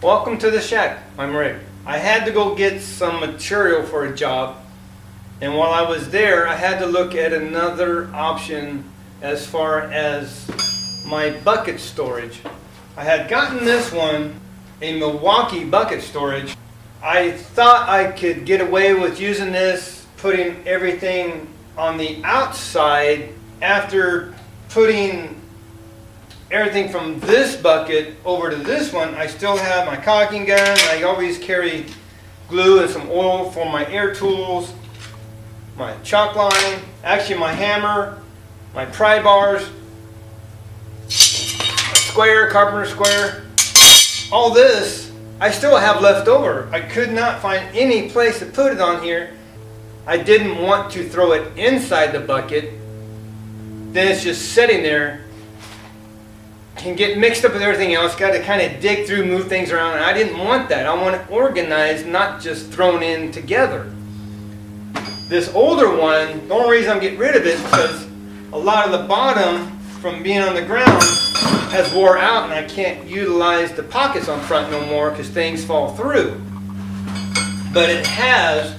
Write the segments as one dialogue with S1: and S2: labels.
S1: Welcome to the shack. I'm Rick. I had to go get some material for a job, and while I was there I had to look at another option as far as my bucket storage. I had gotten this one, a Milwaukee bucket storage. I thought I could get away with using this, putting everything on the outside. After putting everything from this bucket over to this one, I still have my caulking gun. I always carry glue and some oil for my air tools, my chalk line, actually my hammer, my pry bars, a square, carpenter square. All this I still have left over. I could not find any place to put it on here. I didn't want to throw it inside the bucket. Then it's just sitting there. Can get mixed up with everything else. Got to kind of dig through, move things around, and I didn't want that. I want it organized, not just thrown in together. This older one, the only reason I'm getting rid of it is because a lot of the bottom from being on the ground has wore out, and I can't utilize the pockets on front no more because things fall through. But it has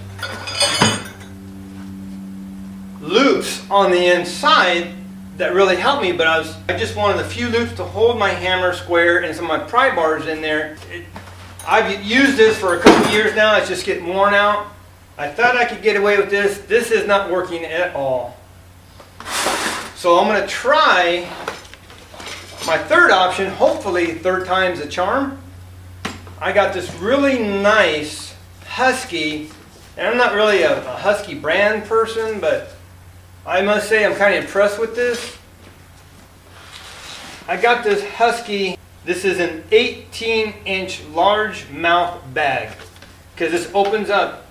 S1: loops on the inside that really helped me, but I just wanted a few loops to hold my hammer square and some of my pry bars in there. I've used this for a couple of years now. It's just getting worn out. I thought I could get away with this. This is not working at all. So I'm going to try my third option. Hopefully third time's a charm. I got this really nice Husky, and I'm not really a Husky brand person, but I must say I'm kind of impressed with this. I got this Husky. This is an 18-inch large mouth bag because this opens up,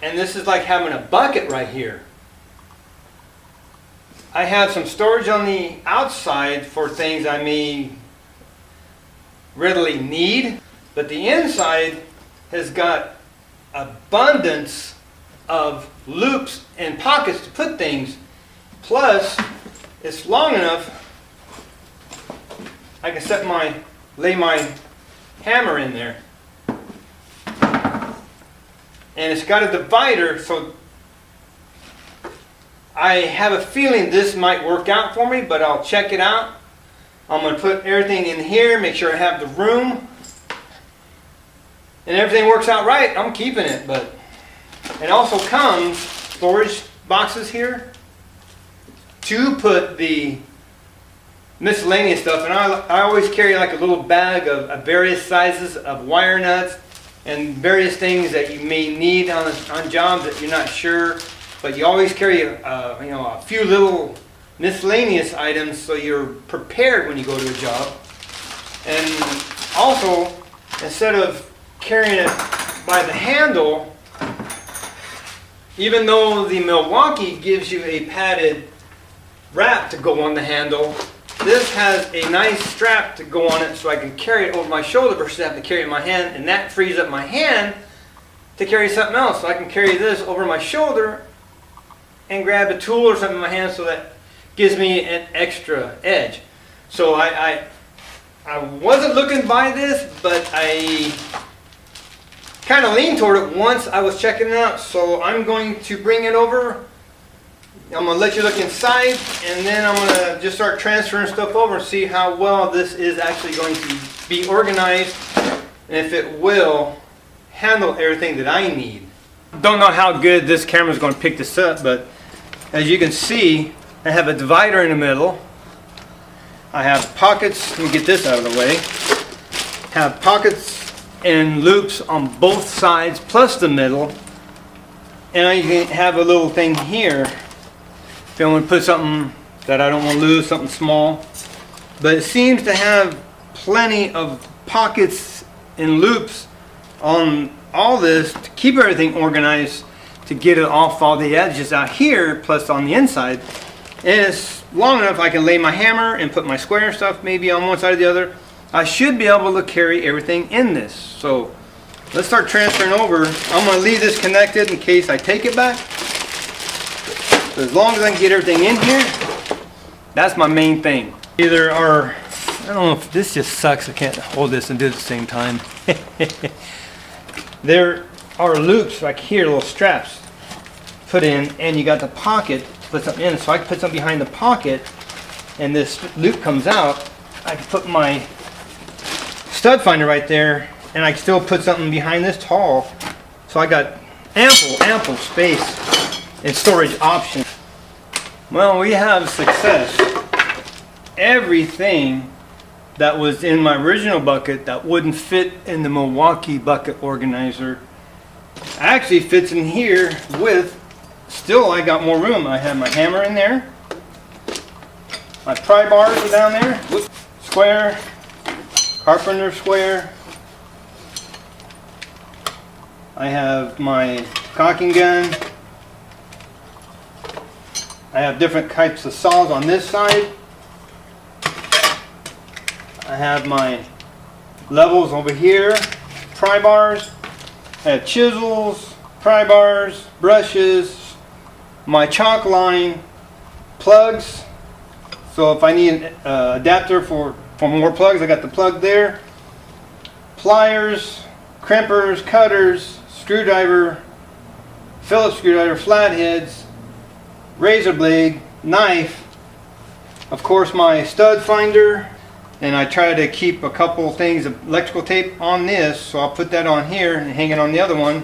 S1: and this is like having a bucket right here. I have some storage on the outside for things I may readily need, but the inside has got abundance of loops and pockets to put things. Plus, it's long enough I can lay my hammer in there. And it's got a divider, so I have a feeling this might work out for me, but I'll check it out. I'm going to put everything in here, make sure I have the room. And everything works out right, I'm keeping it. But it also comes storage boxes here to put the miscellaneous stuff. And I always carry like a little bag of various sizes of wire nuts and various things that you may need on jobs that you're not sure. But you always carry a few little miscellaneous items so you're prepared when you go to a job. And also, instead of carrying it by the handle, even though the Milwaukee gives you a padded wrap to go on the handle, this has a nice strap to go on it so I can carry it over my shoulder versus having to carry it in my hand, and that frees up my hand to carry something else. So I can carry this over my shoulder and grab a tool or something in my hand, so that gives me an extra edge. So I wasn't looking to buy this, but I kind of leaned toward it once I was checking it out. So I'm going to bring it over. I'm going to let you look inside, and then I'm going to just start transferring stuff over and see how well this is actually going to be organized and if it will handle everything that I need. Don't know how good this camera is going to pick this up, but as you can see, I have a divider in the middle. I have pockets. Let me get this out of the way. Have pockets and loops on both sides plus the middle, and I can have a little thing here if I want to put something that I don't want to lose, something small. But it seems to have plenty of pockets and loops on all this to keep everything organized, to get it off all the edges out here plus on the inside. And it's long enough I can lay my hammer and put my square stuff maybe on one side or the other. I should be able to carry everything in this. So let's start transferring over. I'm going to leave this connected in case I take it back. But as long as I can get everything in here, that's my main thing. Either our I don't know if this just sucks. I can't hold this and do it at the same time. There are loops like here, little straps put in, and you got the pocket to put something in. So I can put something behind the pocket, and this loop comes out. I can put my stud finder right there, and I can still put something behind this tall. So I got ample space and storage options. Well, we have success. Everything that was in my original bucket that wouldn't fit in the Milwaukee bucket organizer actually fits in here with, still I got more room. I have my hammer in there. My pry bars are down there. Whoops. Square, carpenter square. I have my caulking gun. I have different types of saws on this side. I have my levels over here, pry bars. I have chisels, pry bars, brushes, my chalk line, plugs. So if I need an adapter for more plugs, I got the plug there. Pliers, crimpers, cutters, screwdriver, Phillips screwdriver, flatheads, razor blade, knife, of course my stud finder, and I try to keep a couple things of electrical tape on this, so I'll put that on here and hang it on the other one.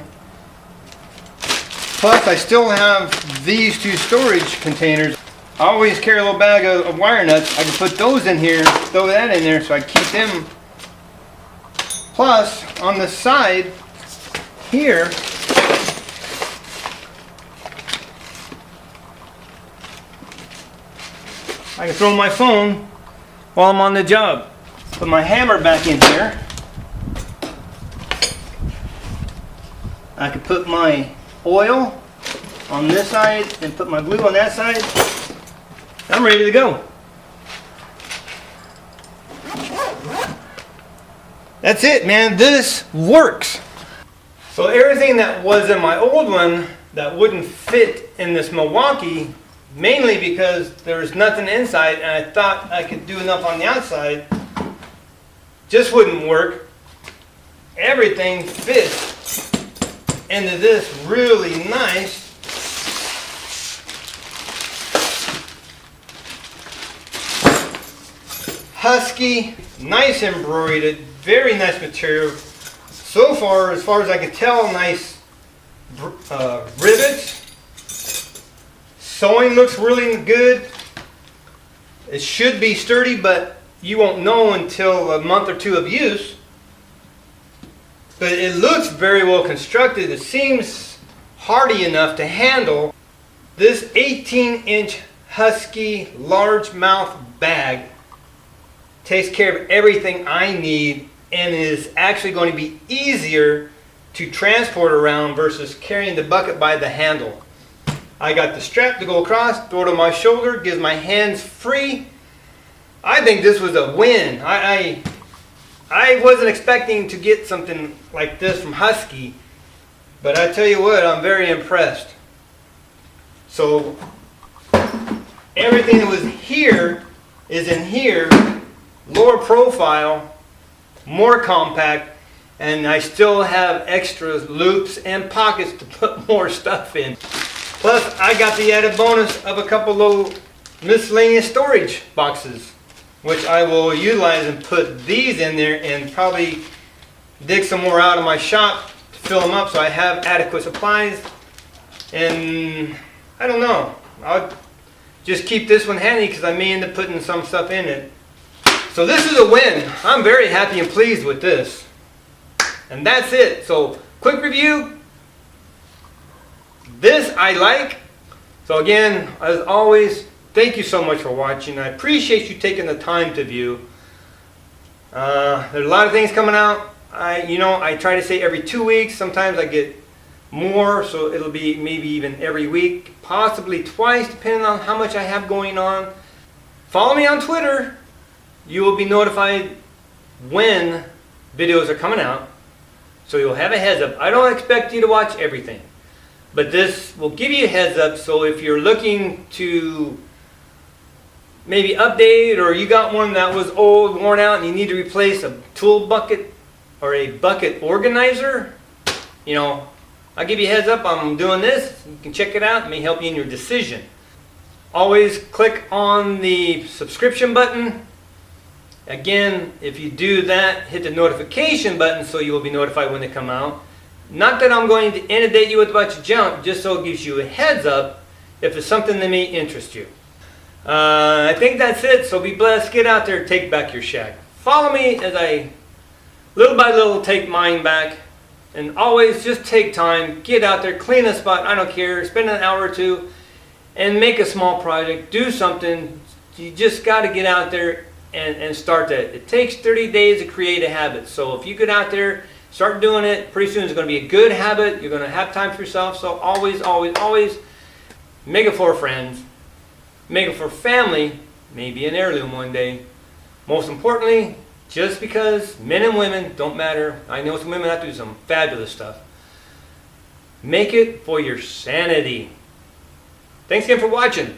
S1: Plus I still have these two storage containers. I always carry a little bag of wire nuts. I can put those in here, throw that in there so I keep them. Plus on the side here, I can throw my phone while I'm on the job. Put my hammer back in here. I can put my oil on this side and put my glue on that side. I'm ready to go. That's it, man. This works. So everything that was in my old one that wouldn't fit in this Milwaukee, mainly because there was nothing inside and I thought I could do enough on the outside, just wouldn't work. Everything fits into this really nice Husky, nice embroidered, very nice material. So far as I can tell, nice rivets. Sewing looks really good. It should be sturdy, but you won't know until a month or two of use. But it looks very well constructed. It seems hardy enough to handle. This 18-inch Husky largemouth bag takes care of everything I need and is actually going to be easier to transport around versus carrying the bucket by the handle. I got the strap to go across, throw it on my shoulder, gives my hands free. I think this was a win. I wasn't expecting to get something like this from Husky, but I tell you what, I'm very impressed. So everything that was here is in here, lower profile, more compact, and I still have extra loops and pockets to put more stuff in. Plus, I got the added bonus of a couple little miscellaneous storage boxes, which I will utilize and put these in there and probably dig some more out of my shop to fill them up so I have adequate supplies. And I don't know, I'll just keep this one handy because I may end up putting some stuff in it. So this is a win. I'm very happy and pleased with this. And that's it. So quick review. This I like. So again, as always, thank you so much for watching. I appreciate you taking the time to view. There's a lot of things coming out. I try to say every 2 weeks. Sometimes I get more, so it'll be maybe even every week, possibly twice, depending on how much I have going on. Follow me on Twitter. You will be notified when videos are coming out, so you'll have a heads up. I don't expect you to watch everything, but this will give you a heads up. So if you're looking to maybe update, or you got one that was old, worn out, and you need to replace a tool bucket or a bucket organizer, you know, I'll give you a heads up, I'm doing this. You can check it out. It may help you in your decision. Always click on the subscription button. Again, if you do that, hit the notification button so you will be notified when they come out. Not that I'm going to inundate you with a bunch of junk, just so it gives you a heads up if it's something that may interest you. I think that's it, so be blessed. Get out there, take back your shack. Follow me as I, little by little, take mine back. And always just take time, get out there, clean a spot, I don't care, spend an hour or two, and make a small project, do something. You just got to get out there and start that. It takes 30 days to create a habit. So if you get out there, start doing it, pretty soon it's going to be a good habit. You're going to have time for yourself. So always, always, always make it for friends. Make it for family, maybe an heirloom one day. Most importantly, just because men and women don't matter. I know some women have to do some fabulous stuff. Make it for your sanity. Thanks again for watching.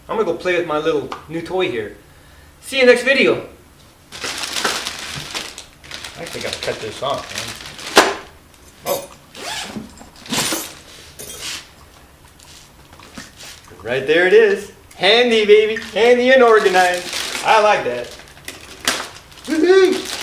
S1: I'm going to go play with my little new toy here. See you next video. I think I'll cut this off, man. Oh. Right there it is. Handy, baby. Handy and organized. I like that. Woohoo!